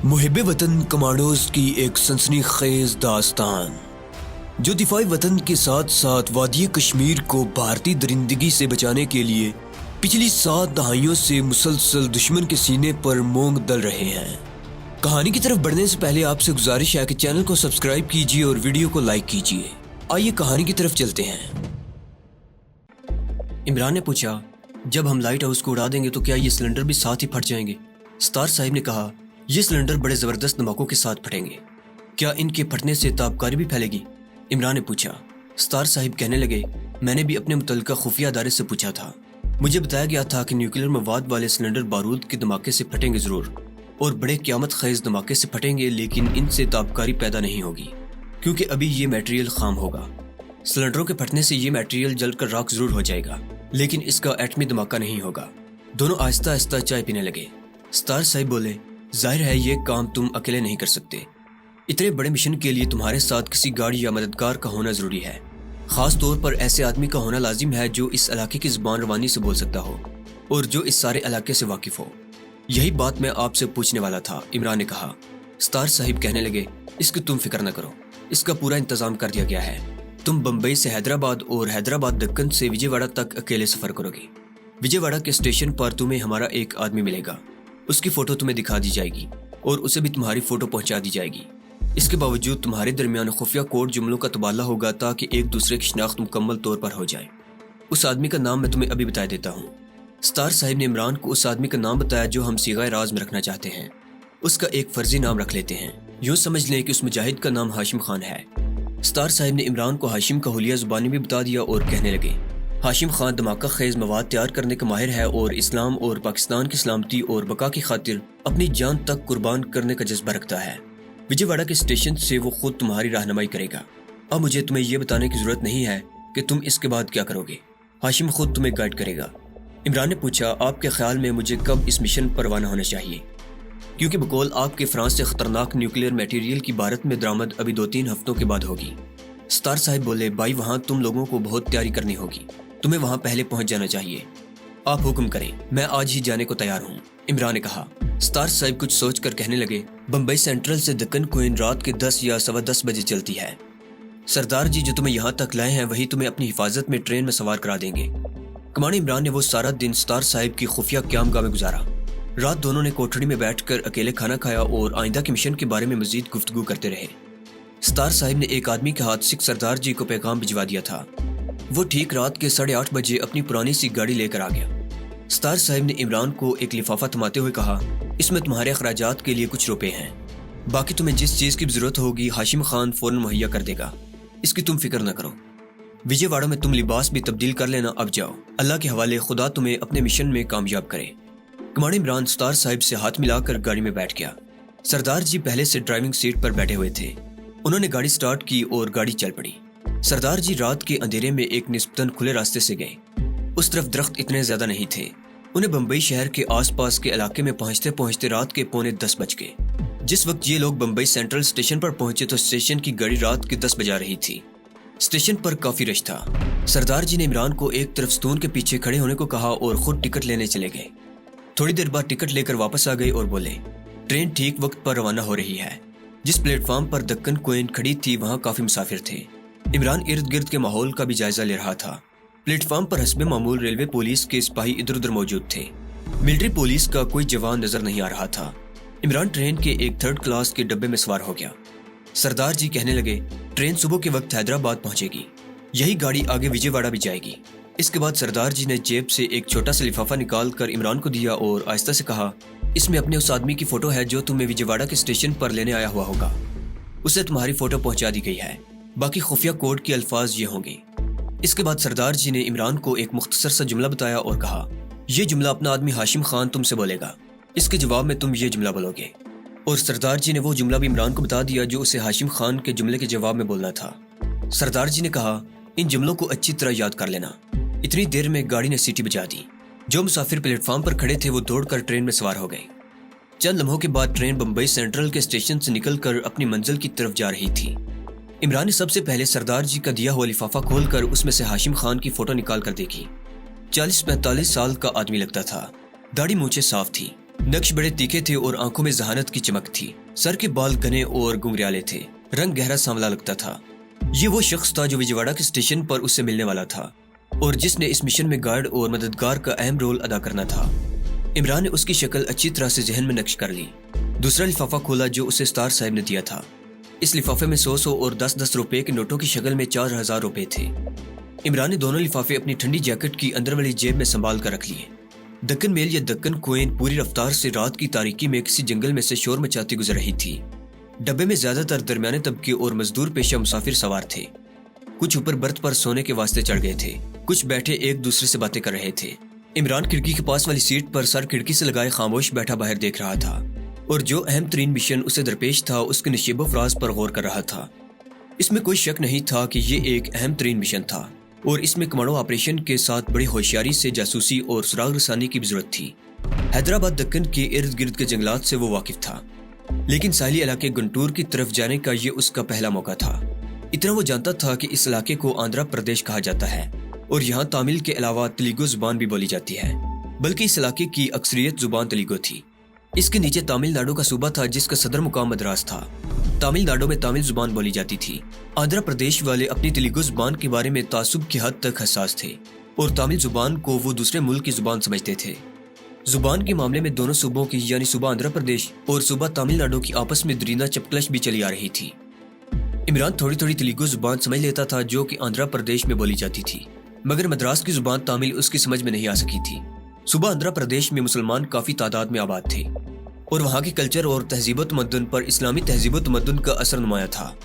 محب وطن کمانڈوز کی ایک سنسنی خیز داستان جو دفاعی وطن کے ساتھ ساتھ وادی کشمیر کو بھارتی درندگی سے بچانے کے لیے پچھلی 7 دہائیوں سے مسلسل دشمن کے سینے پر مونگ دل رہے ہیں۔ کہانی کی طرف بڑھنے سے پہلے آپ سے گزارش ہے کہ چینل کو سبسکرائب کیجیے اور ویڈیو کو لائک کیجیے۔ آئیے کہانی کی طرف چلتے ہیں۔ عمران نے پوچھا، جب ہم لائٹ ہاؤس کو اڑا دیں گے تو کیا یہ سلنڈر بھی ساتھ ہی پھٹ جائیں گے؟ ستار صاحب نے کہا، یہ سلنڈر بڑے زبردست دھماکوں کے ساتھ پھٹیں گے۔ کیا ان کے پھٹنے سے تابکاری بھی پھیلے گی؟ عمران نے پوچھا۔ ستار صاحب کہنے لگے، میں نے بھی اپنے متعلقہ خفیہ ادارے سے پوچھا تھا۔ مجھے بتایا گیا تھا کہ نیوکلیر مواد والے سلنڈر بارود کے دھماکے سے پھٹیں گے ضرور، اور بڑے قیامت خیز دھماکے سے پھٹیں گے، لیکن ان سے تابکاری پیدا نہیں ہوگی کیونکہ ابھی یہ میٹیریل خام ہوگا۔ سلنڈروں کے پھٹنے سے یہ میٹیریل جل کر راکھ ضرور ہو جائے گا، لیکن اس کا ایٹمی دھماکہ نہیں ہوگا۔ دونوں آہستہ آہستہ چائے پینے لگے۔ ستار صاحب بولے، ظاہر ہے یہ کام تم اکیلے نہیں کر سکتے۔ اتنے بڑے مشن کے لیے تمہارے ساتھ کسی گارڈ یا مددگار کا ہونا ضروری ہے، خاص طور پر ایسے آدمی کا ہونا لازم ہے جو اس علاقے کی زبان روانی سے بول سکتا ہو اور جو اس سارے علاقے سے واقف ہو۔ یہی بات میں آپ سے پوچھنے والا تھا، عمران نے کہا۔ ستار صاحب کہنے لگے، اس کی تم فکر نہ کرو، اس کا پورا انتظام کر دیا گیا ہے۔ تم بمبئی سے حیدرآباد اور حیدرآباد دکن سے وجے واڑہ تک اکیلے سفر کرو گے۔ وجے واڑہ کے اسٹیشن پر تمہیں ہمارا ایک آدمی ملے گا، اس کی فوٹو تمہیں دکھا دی جائے گی اور اسے بھی تمہاری فوٹو پہنچا دی جائے گی۔ اس کے باوجود تمہارے درمیان خفیہ کوڈ جملوں کا تبادلہ ہوگا تاکہ ایک دوسرے کی شناخت مکمل طور پر ہو جائے۔ اس آدمی کا نام میں تمہیں ابھی بتا دیتا ہوں۔ ستار صاحب نے عمران کو اس آدمی کا نام بتایا جو ہم صیغہ راز میں رکھنا چاہتے ہیں۔ اس کا ایک فرضی نام رکھ لیتے ہیں، یوں سمجھ لیں کہ اس مجاہد کا نام ہاشم خان ہے۔ ستار صاحب نے عمران کو ہاشم کا حلیہ زبانی بھی بتا دیا اور کہنے لگے، ہاشم خان دھماکہ خیز مواد تیار کرنے کا ماہر ہے اور اسلام اور پاکستان کی سلامتی اور بقا کی خاطر اپنی جان تک قربان کرنے کا جذبہ رکھتا ہے۔ وجے واڑہ کے اسٹیشن سے وہ خود تمہاری رہنمائی کرے گا۔ اب مجھے تمہیں یہ بتانے کی ضرورت نہیں ہے کہ تم اس کے بعد کیا کرو گے، ہاشم خود تمہیں گائیڈ کرے گا۔ عمران نے پوچھا، آپ کے خیال میں مجھے کب اس مشن پر روانہ ہونا چاہیے؟ کیونکہ بقول آپ کے فرانس سے خطرناک نیوکلیر میٹیریل کی بھارت میں درآمد ابھی 2-3 ہفتوں کے بعد ہوگی۔ ستار صاحب بولے، بھائی وہاں تم لوگوں کو بہت تیاری کرنی ہوگی، تمہیں وہاں پہلے پہنچ جانا چاہیے۔ آپ حکم کریں، میں آج ہی جانے کو تیار ہوں، عمران نے کہا۔ ستار صاحب کچھ سوچ کر کہنے لگے، بمبئی سینٹرل سے دکن کوئن رات کے 10 یا 10:15 بجے چلتی ہے۔ سردار جی جو تمہیں یہاں تک لائے ہیں وہی تمہیں اپنی حفاظت میں ٹرین میں سوار کرا دیں گے۔ کمانڈر عمران نے وہ سارا دن ستار صاحب کی خفیہ قیام گاہ میں گزارا۔ رات دونوں نے کوٹھڑی میں بیٹھ کر اکیلے کھانا کھایا اور آئندہ کے مشن کے بارے میں مزید گفتگو کرتے رہے۔ ستار صاحب نے ایک آدمی کے ہاتھ سے سردار جی کو پیغام بھجوا دیا تھا۔ وہ ٹھیک رات کے 8:30 بجے اپنی پرانی سی گاڑی لے کر آ گیا۔ ستار صاحب نے عمران کو ایک لفافہ تھماتے ہوئے کہا، اس میں تمہارے اخراجات کے لیے کچھ روپے ہیں، باقی تمہیں جس چیز کی ضرورت ہوگی ہاشم خان فوراً مہیا کر دے گا، اس کی تم فکر نہ کرو۔ وجے واڑہ میں تم لباس بھی تبدیل کر لینا، اب جاؤ، اللہ کے حوالے، خدا تمہیں اپنے مشن میں کامیاب کرے۔ کمانڈر عمران ستار صاحب سے ہاتھ ملا کر گاڑی میں بیٹھ گیا۔ سردار جی پہلے سے ڈرائیونگ سیٹ پر بیٹھے ہوئے تھے۔ انہوں نے گاڑی سٹارٹ کی اور گاڑی چل پڑی۔ سردار جی رات کے اندھیرے میں ایک نسبتاً کھلے راستے سے گئے۔ اس طرف درخت اتنے زیادہ نہیں تھے۔ انہیں بمبئی شہر کے آس پاس کے علاقے میں پہنچتے پہنچتے رات کے 9:45 بج گئے۔ جس وقت یہ لوگ بمبئی سینٹرل اسٹیشن پر پہنچے تو اسٹیشن کی گاڑی رات کے 10 بجا رہی تھی۔ اسٹیشن پر کافی رش تھا۔ سردار جی نے عمران کو ایک طرف ستون کے پیچھے کھڑے ہونے کو کہا اور خود ٹکٹ لینے چلے گئے۔ تھوڑی دیر بعد ٹکٹ لے کر واپس آ گئے اور بولے، ٹرین ٹھیک وقت پر روانہ ہو رہی ہے۔ جس پلیٹ فارم پر دکن کوئن کھڑی تھی وہاں کافی مسافر تھے۔ عمران ارد گرد کے ماحول کا بھی جائزہ لے رہا تھا۔ پلیٹ فارم پر حسب معمول ریلوے پولیس کے سپاہی ادھر ادھر موجود تھے۔ ملٹری پولیس کا کوئی جوان نظر نہیں آ رہا تھا۔ عمران ٹرین کے ایک 3rd کلاس کے ڈبے میں سوار ہو گیا۔ سردار جی کہنے لگے، ٹرین صبح کے وقت حیدرآباد پہنچے گی، یہی گاڑی آگے وجے واڑہ بھی جائے گی۔ اس کے بعد سردار جی نے جیب سے ایک چھوٹا سا لفافہ نکال کر عمران کو دیا اور آہستہ سے کہا، اس میں اپنے اس آدمی کی فوٹو ہے جو تمہیں وجے واڑہ کے اسٹیشن پر لینے آیا ہوا ہوگا، اسے تمہاری فوٹو پہنچا دی گئی ہے، باقی خفیہ کوڈ کے الفاظ یہ ہوں گے۔ اس کے بعد سردار جی نے عمران کو ایک مختصر سا جملہ بتایا اور کہا، یہ جملہ اپنا آدمی ہاشم خان تم سے بولے گا، اس کے جواب میں تم یہ جملہ بولو گے۔ اور سردار جی نے وہ جملہ بھی عمران کو بتا دیا جو اسے ہاشم خان کے جملے کے جواب میں بولنا تھا۔ سردار جی نے کہا، ان جملوں کو اچھی طرح یاد کر لینا۔ اتنی دیر میں گاڑی نے سیٹی بجا دی۔ جو مسافر پلیٹ فارم پر کھڑے تھے وہ دوڑ کر ٹرین میں سوار ہو گئے۔ چند لمحوں کے بعد ٹرین بمبئی سینٹرل کے اسٹیشن سے نکل کر اپنی منزل کی طرف جا رہی تھی۔ عمران نے سب سے پہلے سردار جی کا دیا ہوا لفافہ کھول کر اس میں سے ہاشم خان کی فوٹو نکال کر دیکھی۔ 40-45 سال کا آدمی لگتا تھا، داڑھی مونچھیں صاف تھی، नक्श बड़े तीखे थे और आंखों में जहानत की चमक थी। सर के बाल घने और घुंघराले थे, रंग गहरा सांवला लगता था। ये वो शख्स था जो विजयवाड़ा के स्टेशन पर उससे मिलने वाला था और जिसने इस मिशन में गार्ड और मददगार का अहम रोल अदा करना था। इमरान ने उसकी शक्ल अच्छी तरह से जहन में नक्श कर ली। दूसरा लिफाफा खोला जो उसे स्टार साहब ने दिया था। इस लिफाफे में 100 और 10 रुपए के नोटों की शक्ल में 4000 रुपए थे। इमरान ने दोनों लिफाफे अपनी ठंडी जैकेट की अंदर वाली जेब में संभाल कर रख लिए। दक्कन मेल या दक्कन क्वीन पूरी रफ्तार से रात की तारीकी में किसी जंगल में से शोर मचाती गुजर रही थी। डब्बे में ज्यादातर दरमियाने तबके और मजदूर पेशा मुसाफिर सवार थे। कुछ ऊपर बर्थ पर सोने के वास्ते चढ़ गए थे, कुछ बैठे एक दूसरे से बातें कर रहे थे। इमरान खिड़की के पास वाली सीट पर सर खिड़की से लगाए खामोश बैठा बाहर देख रहा था और जो अहम तरीन मिशन उसे दरपेश था उसके नशीबो फराज पर गौर कर रहा था। इसमें कोई शक नहीं था कि ये एक अहम तरीन मिशन था और इसमें कमांडो ऑपरेशन के साथ बड़ी होशियारी से जासूसी और सुराग रसानी की जरूरत थी। हैदराबाद दक्कन के इर्द गिर्द के जंगलात से वो वाकिफ था, लेकिन साहिली इलाके गुंटूर की तरफ जाने का ये उसका पहला मौका था। इतना वो जानता था कि इस इलाके को आंध्र प्रदेश कहा जाता है और यहाँ तमिल के अलावा तेलुगु जुबान भी बोली जाती है, बल्कि इस इलाके की अक्सरियत जुबान तेलुगु थी। इसके नीचे तमिलनाडु का सूबा था जिसका सदर मुकाम मद्रास था। तमिलनाडु में तमिल जुबान बोली जाती थी। आंध्र प्रदेश वाले अपनी तेलुगु जुबान के बारे में तासुब की हद तक हसास थे और तमिल जुबान को वो दूसरे मुल्क की जुबान समझते थे। जुबान के मामले में दोनों सूबों की यानी सूबा आंध्र प्रदेश और सूबा तमिलनाडु की आपस में दरीना चपकलश भी चली आ रही थी। इमरान थोड़ी थोड़ी तेलुगु जुबान समझ लेता था जो कि आंध्र प्रदेश में बोली जाती थी, मगर मद्रास की जुबान तमिल उसकी समझ में नहीं आ सकी थी। सूबा आंध्र प्रदेश में मुसलमान काफी तादाद में आबाद थे और वहाँ के कल्चर और तहजीब तमद्दुन पर इस्लामी तहजीब तमद्दुन का असर नुमाया था।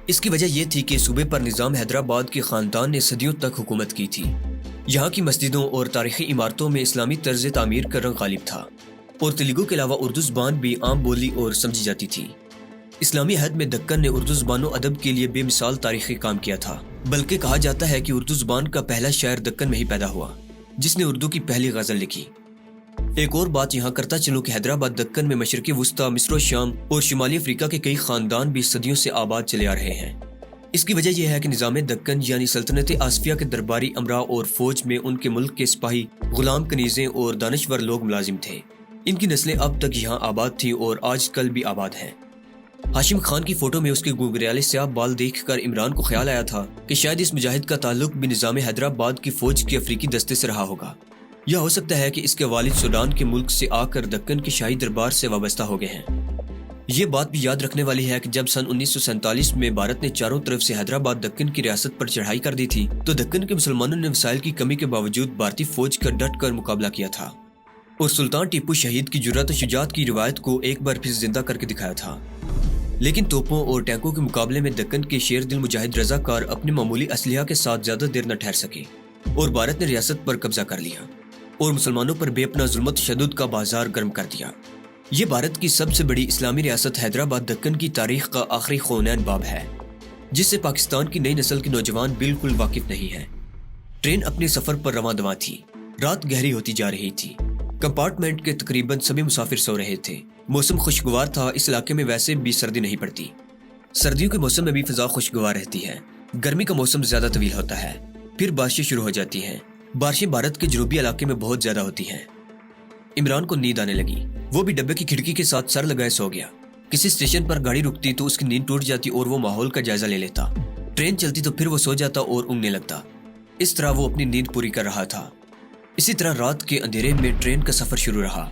इसकी वजह यह थी कि सूबे पर निज़ाम हैदराबाद के खानदान ने सदियों तक हुकूमत की थी। यहाँ की मस्जिदों और तारीखी इमारतों में इस्लामी तर्ज तामीर का रंग गालिब था और तेलुगु के अलावा उर्दू जुबान भी आम बोली और समझी जाती थी। इस्लामी अहद में दक्कन ने उर्दू जुबान और अदब के लिए बेमिसाल तारीखी काम किया था, बल्कि कहा जाता है कि उर्दू जुबान का पहला शायर दक्कन में ही पैदा हुआ जिसने उर्दू की पहली गजल लिखी। एक और बात यहाँ करता चलूं कि हैदराबाद दक्कन में मशरकी वुस्ता, मिस्र, शाम और शुमाली अफ्रीका के कई खानदान भी सदियों से आबाद चले आ रहे हैं। इसकी वजह यह है कि निज़ाम दक्कन यानी सल्तनत आसफिया के दरबारी अमरा और फौज में उनके मुल्क के सिपाही, गुलाम, कनीज़ें और दानश्वर लोग मुलाजिम थे। इनकी नस्लें अब तक यहाँ आबाद थी और आजकल भी आबाद हैं। हाशिम खान की फोटो में उसके घुंघराले स्याह बाल देखकर इमरान को ख्याल आया था कि शायद इस मुजाहिद का ताल्लुक भी निज़ाम हैदराबाद की फौज के अफ्रीकी दस्ते से रहा होगा, या हो सकता है कि इसके वालिद सूडान के मुल्क से आकर दक्कन के शाही दरबार से वाबस्ता हो गए हैं। ये बात भी याद रखने वाली है कि जब सन 1947 में भारत ने चारों तरफ से हैदराबाद दक्कन की रियासत पर चढ़ाई कर दी थी तो दक्कन के मुसलमानों ने वसाइल की कमी के बावजूद भारतीय फौज का डट कर मुकाबला किया था और सुल्तान टीपू शहीद की जुर्रत और शुजाअत की रिवायत को एक बार फिर जिंदा करके दिखाया था। लेकिन तोपों और टैंकों के मुकाबले में दक्कन के शेर दिल मुजाहिद रजाकार अपने मामूली असलिहा के साथ ज्यादा देर न ठहर सके और भारत ने रियासत पर कब्जा कर लिया और मुसलमानों पर बेपना जुल्म तशद्दुद का बाजार गर्म कर दिया। ये भारत की सबसे बड़ी इस्लामी रियासत हैदराबाद दक्कन की तारीख का आखिरी खौनैन बाब है जिससे पाकिस्तान की नई नस्ल के नौजवान बिल्कुल वाकिफ नहीं है। ट्रेन अपने सफर पर रवां दवां थी। रात गहरी होती जा रही थी। कंपार्टमेंट के तकरीबन सभी मुसाफिर सो रहे थे। मौसम खुशगवार था। इस इलाके में वैसे भी सर्दी नहीं पड़ती। सर्दियों के मौसम में भी फिजा खुशगवार रहती है। गर्मी का मौसम ज्यादा तवील होता है, फिर बारिशें शुरू हो जाती हैं। बारिशें भारत के जनूबी इलाके में बहुत ज्यादा होती हैं। इमरान को नींद आने लगी। वो भी डब्बे की खिड़की के साथ सर लगाए सो गया। किसी स्टेशन पर गाड़ी रुकती तो उसकी नींद टूट जाती और वो माहौल का जायजा ले लेता। ट्रेन चलती तो फिर वो सो जाता और ऊँघने लगता। इस तरह वो अपनी नींद पूरी कर रहा था। इसी तरह रात के अंधेरे में ट्रेन का सफर शुरू रहा।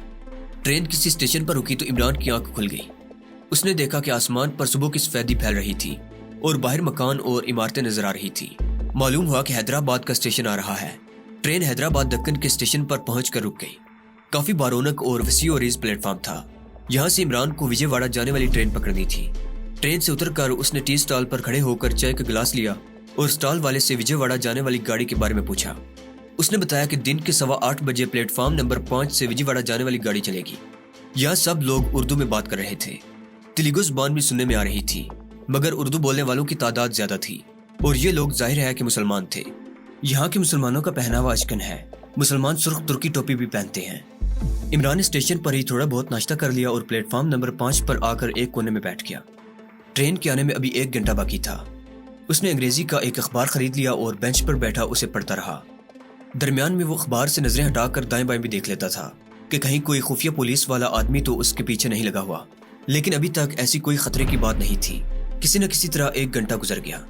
ट्रेन किसी स्टेशन पर रुकी तो इमरान की आंख खुल गई। उसने देखा कि आसमान पर सुबह की सफेदी फैल रही थी और बाहर मकान और इमारतें नजर आ रही थी। मालूम हुआ कि हैदराबाद का स्टेशन आ रहा है। ट्रेन हैदराबाद दक्कन के स्टेशन पर पहुंचकर रुक गई। काफी बारोनक और वसी और रेज़ प्लेटफॉर्म था। यहाँ से इमरान को विजयवाड़ा जाने वाली ट्रेन पकड़नी थी। ट्रेन से उतरकर उसने टी स्टॉल पर खड़े होकर चाय का गिलास लिया और स्टॉल वाले से विजयवाड़ा जाने वाली गाड़ी के बारे में पूछा। उसने बताया कि दिन के 8:15 बजे प्लेटफॉर्म नंबर 5 से विजयवाड़ा जाने वाली गाड़ी चलेगी। यहाँ सब लोग उर्दू में बात कर रहे थे। तेलुगु जुबान भी सुनने में आ रही थी, मगर उर्दू बोलने वालों की तादाद ज्यादा थी और ये लोग जाहिर है कि मुसलमान थे। यहाँ के मुसलमानों का पहनावा अचकन है। मुसलमान सुर्ख तुर्की टोपी भी पहनते हैं। इमरान ने स्टेशन पर ही थोड़ा बहुत नाश्ता कर लिया और प्लेटफॉर्म नंबर 5 पर आकर एक कोने में बैठ गया। ट्रेन के आने में अभी 1 घंटा बाकी था। उसने अंग्रेजी का एक अखबार खरीद लिया और बेंच पर बैठा उसे पढ़ता रहा। दरमियान में वो अखबार से नजरें हटाकर दाएं बाएं भी देख लेता था। کہ کہیں کوई खुफिया पुलिस वाला आदमी तो उसके पीछे नहीं लगा हुआ, लेकिन अभी तक ऐसी कोई खतरे की बात नहीं थी। किसी न किसी तरह 1 घंटा गुजर गया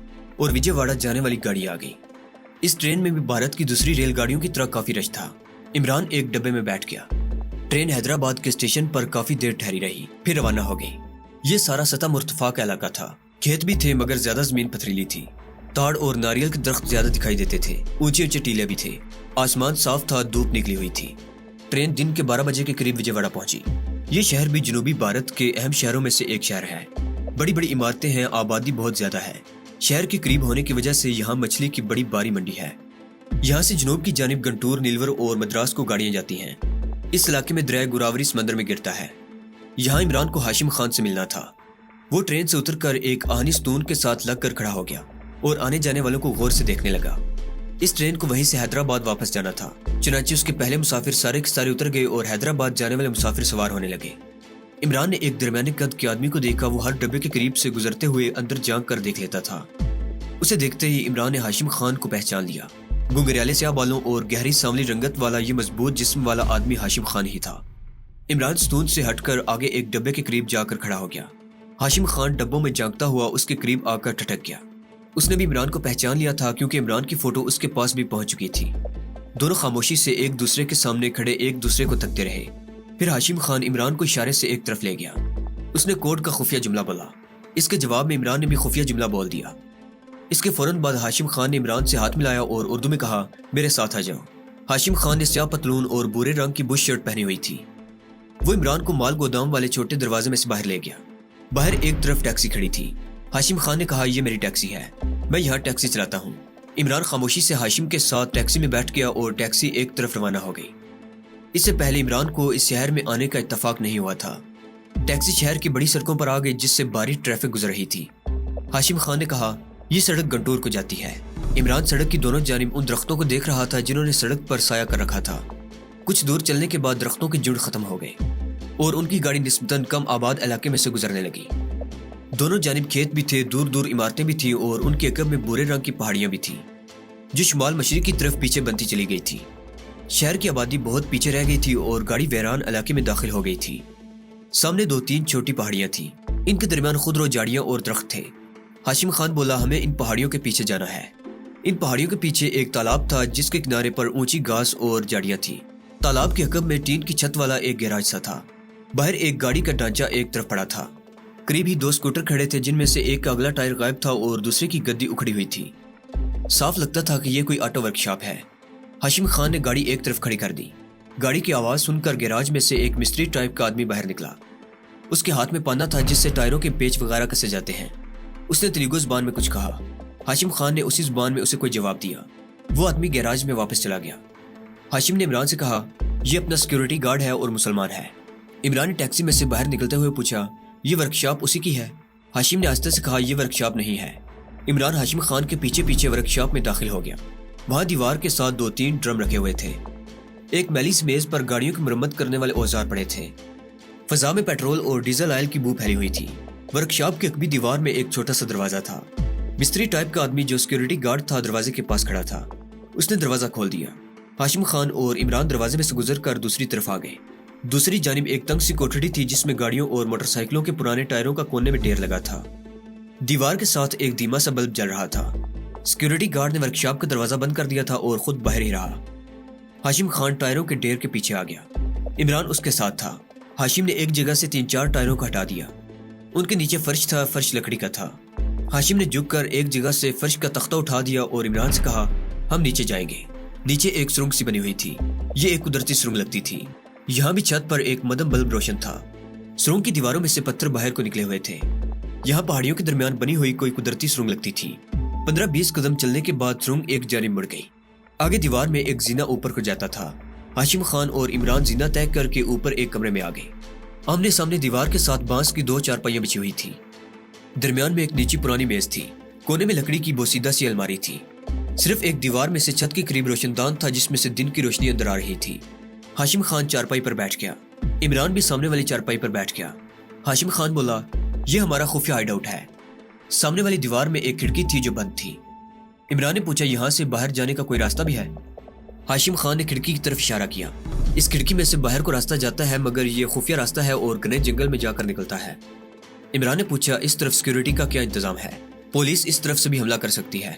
और विजयवाड़ा जाने वाली गाड़ी आ गई। इस ट्रेन में भी भारत की दूसरी रेलगाड़ियों की तरह काफी रश था। इमरान एक डब्बे में बैठ गया। ट्रेन हैदराबाद के स्टेशन पर काफी देर ठहरी रही, फिर रवाना हो गई। ये सारा सतह मुर्तफा का इलाका था। खेत भी थे मगर ज्यादा जमीन पथरीली थी। ताड़ और नारियल के दरख्त ज्यादा दिखाई देते थे। ऊंचे ऊंचे टीले भी थे। आसमान साफ था, धूप निकली हुई थी। ट्रेन दिन के 12 बजे के करीब विजयवाड़ा पहुंची। ये शहर भी जनूबी भारत के अहम शहरों में से एक शहर है। बड़ी बड़ी इमारतें हैं, आबादी बहुत ज्यादा है। शहर के करीब होने की वजह से यहाँ मछली की बड़ी बारी मंडी है। यहाँ से जनूब की जानिब गंटूर, नीलवर और मद्रास को गाड़ियां जाती हैं। इस इलाके में दरिया गोदावरी समंदर में गिरता है। यहाँ इमरान को हाशिम खान से मिलना था। वो ट्रेन से उतरकर एक आहनी स्तून के साथ लगकर खड़ा हो गया और आने जाने वालों को गौर से देखने लगा। इस ट्रेन को वहीं से हैदराबाद वापस जाना था। चुनांचे उसके पहले मुसाफिर सारे के सारे उतर गए और हैदराबाद जाने वाले मुसाफिर सवार होने लगे। इमरान ने एक दरमियाने कद के आदमी को देखा। वो हर डब्बे के करीब से गुजरते हुए अंदर झांक कर देख लेता था। उसे देखते ही इमरान ने हाशिम खान को पहचान लिया। घुंघराले स्याह बालों और गहरी सांवली रंगत वाला ये मजबूत जिस्म वाला आदमी हाशिम खान ही था। इमरान स्तून से हटकर आगे एक डब्बे के करीब जाकर खड़ा हो गया। हाशिम खान डब्बों में झांकता हुआ उसके करीब आकर ठटक गया। उसने भी इमरान को पहचान लिया था क्योंकि इमरान की फोटो उसके पास भी पहुंच चुकी थी। दोनों खामोशी से एक दूसरे के सामने खड़े एक दूसरे को तकते रहे। फिर हाशिम खान इमरान को इशारे से एक तरफ ले गया। उसने कोड का खुफिया जुमला बोला। इसके जवाब में इमरान ने भी खुफिया जुमला बोल दिया। इसके फौरन बाद हाशिम खान ने इमरान से हाथ मिलाया और उर्दू में कहा, मेरे साथ आ जाओ। हाशिम खान ने स्याह पतलून और भूरे रंग की बुश शर्ट पहनी हुई थी। वो इमरान को माल गोदाम वाले छोटे दरवाजे में से बाहर ले गया। बाहर एक तरफ टैक्सी खड़ी थी। हाशिम खान ने कहा, ये मेरी टैक्सी है, मैं यहाँ टैक्सी चलाता हूँ। इमरान खामोशी से हाशिम के साथ टैक्सी में बैठ गया और टैक्सी एक तरफ रवाना हो गई। इससे पहले इमरान को इस शहर में आने का इत्तफाक नहीं हुआ था। टैक्सी शहर की बड़ी सड़कों पर आ गई जिससे भारी ट्रैफिक गुजर रही थी। हाशिम खान ने कहा, ये सड़क गंटूर को जाती है। इमरान सड़क की दोनों जानिब उन दरख्तों को देख रहा था जिन्होंने सड़क पर साया कर रखा था। कुछ दूर चलने के बाद दरख्तों के झुंड खत्म हो गए और उनकी गाड़ी निस्बतन कम आबाद इलाके में से गुजरने लगी। दोनों जानिब खेत भी थे, दूर दूर इमारतें भी थी और उनके अकब में भूरे रंग की पहाड़ियां भी थी जो शुमाल मशरिक की तरफ पीछे बनती चली गई थी। शहर की आबादी बहुत पीछे रह गई थी और गाड़ी वैरान इलाके में दाखिल हो गई थी। सामने 2-3 छोटी पहाड़ियां थी। इनके दरमियान खुदरो झाड़ियां और दरख्त थे। हाशिम खान बोला, हमें इन पहाड़ियों के पीछे जाना है। इन पहाड़ियों के पीछे एक तालाब था जिसके किनारे पर ऊंची घास और झाड़ियां थी। तालाब के अकब में टीन की छत वाला एक गैराज सा था। बाहर एक गाड़ी का ढांचा एक तरफ पड़ा था। करीब ही 2 स्कूटर खड़े थे जिनमें से एक का अगला टायर गायब था और दूसरे की गद्दी उखड़ी हुई थी। साफ लगता था कि यह कोई ऑटो वर्कशॉप है। हाशिम खान ने गाड़ी एक तरफ खड़ी कर दी। गाड़ी की आवाज सुनकर गैराज में से एक मिस्त्री टाइप का आदमी बाहर निकला। उसके हाथ में पाना था जिससे टायरों के पेच वगैरह कसे जाते हैं। उसने तेलुगु जुबान में कुछ कहा। हाशिम खान ने उसी जुबान में उसे कोई जवाब दिया। वो आदमी गैराज में वापस चला गया। हाशिम ने इमरान से कहा, यह अपना सिक्योरिटी गार्ड है और मुसलमान है। इमरान ने टैक्सी में से बाहर निकलते हुए पूछा, यह वर्कशॉप उसी की है? हाशिम ने आस्ते से कहा, यह वर्कशॉप नहीं है। इमरान हाशिम खान के पीछे पीछे वर्कशॉप में दाखिल हो गया। वहां दीवार के साथ 2-3 ड्रम रखे हुए थे। एक मैली सी मेज पर गाड़ियों की मरम्मत करने वाले औजार पड़े थे। फजा में पेट्रोल और डीजल ऑयल की बू फैली हुई थी। वर्कशॉप की अगली दीवार में एक छोटा सा दरवाजा था। मिस्त्री टाइप का आदमी जो सिक्योरिटी गार्ड था दरवाजे के पास खड़ा था। उसने दरवाजा खोल दिया। हाशिम खान और इमरान दरवाजे में से गुजर कर दूसरी तरफ आ गए। दूसरी जानिब एक तंग सी कोठड़ी थी जिसमें गाड़ियों और मोटरसाइकिलों के पुराने टायरों का कोने में ढेर लगा था। दीवार के साथ एक धीमा सा बल्ब जल रहा था। सिक्योरिटी गार्ड ने वर्कशॉप का दरवाजा बंद कर दिया था और खुद बाहर ही रहा। हाशिम खान टायरों के ढेर के पीछे आ गया। इमरान उसके साथ था। हाशिम ने एक जगह से 3-4 टायरों को हटा दिया। उनके नीचे फर्श था, फर्श लकड़ी का था। हाशिम ने झुककर एक जगह से फर्श का तख्ता उठा दिया और इमरान से कहा, हम नीचे जाएंगे। नीचे एक सुरंग सी बनी हुई थी। ये एक कुदरती सुरंग लगती थी। यहाँ भी छत पर एक मदम बल्ब रोशन था। सुरंग की दीवारों में से पत्थर बाहर को निकले हुए थे। यहाँ पहाड़ियों के दरमियान बनी हुई कोई कुदरती सुरंग लगती थी। 15-20 कदम चलने के बाद सुरंग एक जानिब मुड़ गई। आगे दीवार में एक जीना ऊपर को जाता था। हाशिम खान और इमरान जीना तय करके ऊपर एक कमरे में आ गए। आमने सामने दीवार के साथ बांस की 2 चारपाइयां बिछी हुई थी। दरमियान में एक नीची पुरानी मेज थी। कोने में लकड़ी की बोसीदा सी अलमारी थी। सिर्फ एक दीवार में से छत के करीब रोशनदान था जिसमें से दिन की रोशनी अंदर आ रही थी। हाशिम खान चारपाई पर बैठ गया। इमरान भी सामने वाली चारपाई पर बैठ गया। हाशिम खान बोला, यह हमारा खुफिया हाइडआउट है। सामने वाली दीवार में एक खिड़की थी जो बंद थी। इमरान ने पूछा, यहाँ से बाहर जाने का कोई रास्ता भी है? हाशिम खान ने खिड़की की तरफ इशारा किया। इस खिड़की में से बाहर को रास्ता जाता है, मगर ये खुफिया रास्ता है और घने जंगल में जाकर निकलता है। इमरान ने पूछा, इस तरफ सिक्योरिटी का क्या इंतजाम है? पुलिस इस तरफ से भी हमला कर सकती है।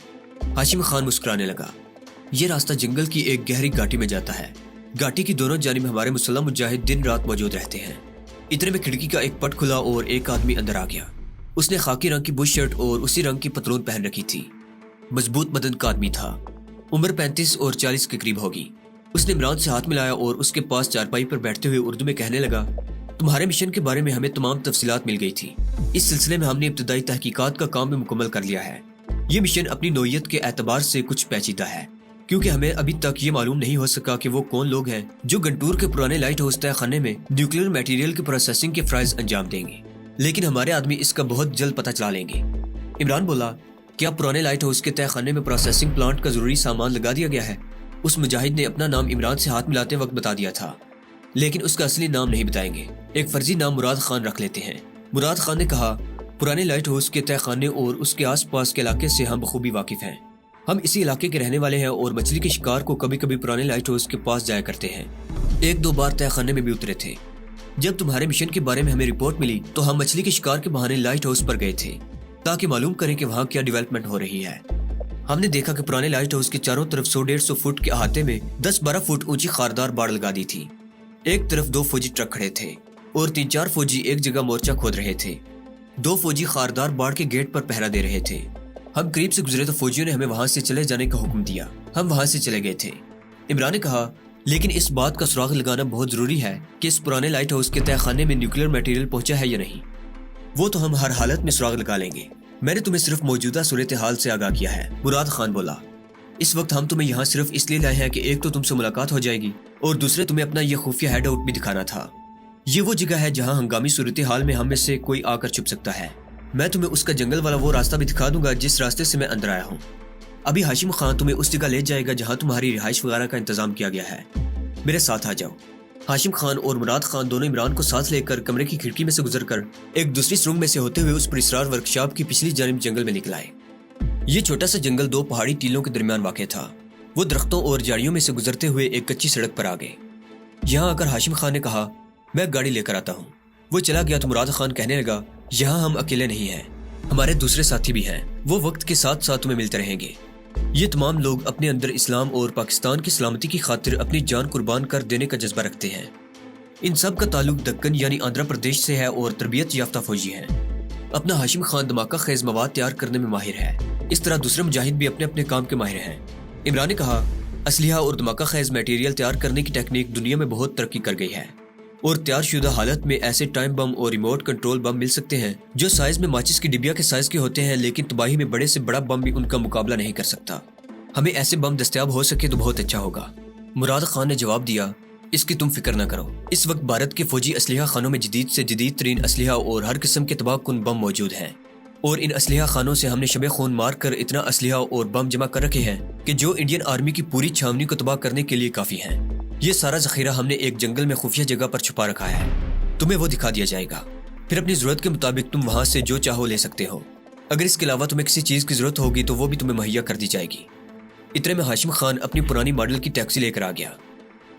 हाशिम खान मुस्कुराने लगा। ये रास्ता जंगल की एक गहरी घाटी में जाता है। घाटी की दोनों जानिब हमारे मुसल्लम मुजाहिद दिन रात मौजूद रहते हैं। इतने में खिड़की का एक पट खुला और एक आदमी अंदर आ गया। उसने खाकी रंग की बुश शर्ट और उसी रंग की पतलून पहन रखी थी। मजबूत बदन का आदमी था। उम्र 35 और 40 के करीब होगी। उसने इमरान से हाथ मिलाया और उसके पास चारपाई पर बैठते हुए उर्दू में कहने लगा, तुम्हारे मिशन के बारे में हमें तमाम तफसीलात मिल गई थी। इस सिलसिले में हमने इब्तदाई तहकीकात का काम भी मुकम्मल कर लिया है। ये मिशन अपनी नोयत के एतबार से कुछ पेचीदा है, क्योंकि हमें अभी तक ये मालूम नहीं हो सका कि वो कौन लोग हैं जो गंटूर के पुराने लाइट हाउस तय खाने में न्यूक्लियर मटेरियल की प्रोसेसिंग के फ्राइज अंजाम देंगे, लेकिन हमारे आदमी इसका बहुत जल्द पता चला लेंगे। इमरान बोला, क्या पुराने लाइट हाउस के तय खाने में प्रोसेसिंग प्लांट का जरूरी सामान लगा दिया गया है? उस मुजाहिद ने अपना नाम इमरान से हाथ मिलाते वक्त बता दिया था, लेकिन उसका असली नाम नहीं बताएंगे। एक फर्जी नाम मुराद खान रख लेते हैं। मुराद खान ने कहा, पुराने लाइट हाउस के तय खाने और उसके आसपास के इलाके से हम बखूबी वाकिफ हैं। हम इसी इलाके के रहने वाले हैं और मछली के शिकार को कभी कभी पुराने लाइट हाउस के पास जाया करते हैं। एक दो बार तय खाने में भी उतरे थे। जब तुम्हारे मिशन के बारे में हमें रिपोर्ट मिली तो हम मछली के शिकार के बहाने लाइट हाउस पर गए थे ताकि मालूम करें कि वहाँ क्या डेवलपमेंट हो रही है। हमने देखा कि पुराने लाइट हाउस के चारों तरफ 100-150 फुट के अहाते में 10-12 फुट ऊंची खारदार बाड़ लगा दी थी। एक तरफ 2 फौजी ट्रक खड़े थे और 3-4 फौजी एक जगह मोर्चा खोद रहे थे। 2 फौजी खारदार बाड़ के गेट पर पहरा दे रहे थे। हम करीब से गुजरे तो फौजियों ने हमें वहां से चले जाने का हुक्म दिया। हम वहां से चले गए थे। इमरान ने कहा, लेकिन इस बात का सुराग लगाना बहुत जरूरी है कि इस पुराने लाइट हाउस के तय खाने में न्यूक्लियर मटेरियल पहुंचा है या नहीं। वो तो हम हर हालत में सुराग लगा लेंगे। मैंने तुम्हें सिर्फ मौजूदा सूरत हाल से आगाह किया है। मुराद खान बोला, इस वक्त हम तुम्हें यहाँ सिर्फ इसलिए लाए हैं कि एक तो तुमसे मुलाकात हो जाएगी और दूसरे तुम्हें अपना ये खुफिया हाइड आउट भी दिखाना था। ये वो जगह है जहाँ हंगामी सूरत हाल में हम में से कोई आकर छुप सकता है। मैं तुम्हें उसका जंगल वाला वो रास्ता भी दिखा दूंगा जिस रास्ते से मैं अंदर आया हूँ। अभी हाशिम खान तुम्हें उस जगह ले जाएगा जहाँ तुम्हारी रिहाइश वगैरह का इंतजाम किया गया है। मेरे साथ आ जाओ। हाशिम खान और मुराद खान दोनों इमरान को साथ लेकर कमरे की खिड़की में से गुजरकर एक दूसरी सुरंग में से होते हुए उस पुरस्रार वर्कशॉप की पिछली जानिब जंगल में निकल आए। ये छोटा सा जंगल 2 पहाड़ी टीलों के दरमियान वाक़ था। वो दरख्तों और झाड़ियों में से गुजरते हुए एक कच्ची सड़क पर आ गए। यहाँ आकर हाशिम खान ने कहा, मैं गाड़ी लेकर आता हूँ। वो चला गया तो मुराद खान कहने लगा, यहाँ हम अकेले नहीं हैं, हमारे दूसरे साथी भी हैं। वो वक्त के साथ साथ तुम्हें मिलते रहेंगे। ये तमाम लोग अपने अंदर इस्लाम और पाकिस्तान की सलामती की खातिर अपनी जान कुर्बान कर देने का जज्बा रखते हैं। इन सब का ताल्लुक दक्कन यानी आंध्र प्रदेश से है और तरबियत याफ्ता फौजी हैं। अपना हाशिम खान धमाका खेज मवाद तैयार करने में माहिर है। इस तरह दूसरे मुजाहिद भी अपने अपने काम के माहिर हैं। इमरान ने कहा, असलिहा और धमाका खेज मटेरियल तैयार करने की टेक्निक दुनिया में बहुत तरक्की कर गई है और तैयार शुदा हालत में ऐसे टाइम बम और रिमोट कंट्रोल बम मिल सकते हैं जो साइज में माचिस की डिबिया के साइज के होते हैं, लेकिन तबाही में बड़े से बड़ा बम भी उनका मुकाबला नहीं कर सकता। हमें ऐसे बम दस्तयाब हो सके तो बहुत अच्छा होगा। मुराद खान ने जवाब दिया, इसकी तुम फिक्र न करो। इस वक्त भारत के फौजी असलिहा खानों में जदीद से जदीद तरीन असलिहा और हर किस्म के तबाहकुन बम मौजूद हैं और इन असलिहा खानों से हमने शबे खून मार कर इतना असलिहा और बम जमा कर रखे हैं कि जो इंडियन आर्मी की पूरी छावनी को तबाह करने के लिए काफी हैं। ये सारा जखीरा हमने एक जंगल में खुफिया जगह पर छुपा रखा है। तुम्हें वो दिखा दिया जाएगा, फिर अपनी जरूरत के मुताबिक तुम वहां से जो चाहो ले सकते हो। अगर इसके अलावा तुम्हें किसी चीज की जरूरत होगी तो वो भी तुम्हें मुहैया कर दी जाएगी। इतने में हाशिम खान अपनी पुरानी मॉडल की टैक्सी लेकर आ गया।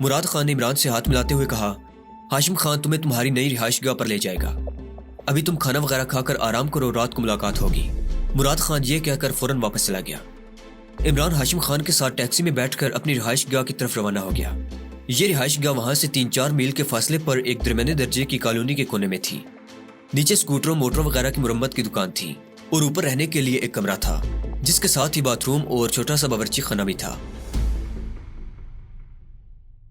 मुराद खान ने इमरान से हाथ मिलाते हुए कहा, हाशिम खान तुम्हें तुम्हारी नई रिहाइश गाह पर ले जाएगा। अभी तुम खाना वगैरह खाकर आराम करो, रात को मुलाकात होगी। मुराद खान ये कहकर फौरन वापस चला गया। इमरान हाशिम खान के साथ टैक्सी में बैठकर अपनी रिहाइश गाह की तरफ रवाना हो गया। ये रिहाइश गाह वहां से 3-4 मील के फासले पर एक दरमियाने दर्जे की कॉलोनी के कोने में थी। नीचे स्कूटरों मोटर वगैरह की मुरम्मत की दुकान थी और ऊपर रहने के लिए एक कमरा था जिसके साथ ही बाथरूम और छोटा सा बावर्ची खाना भी था।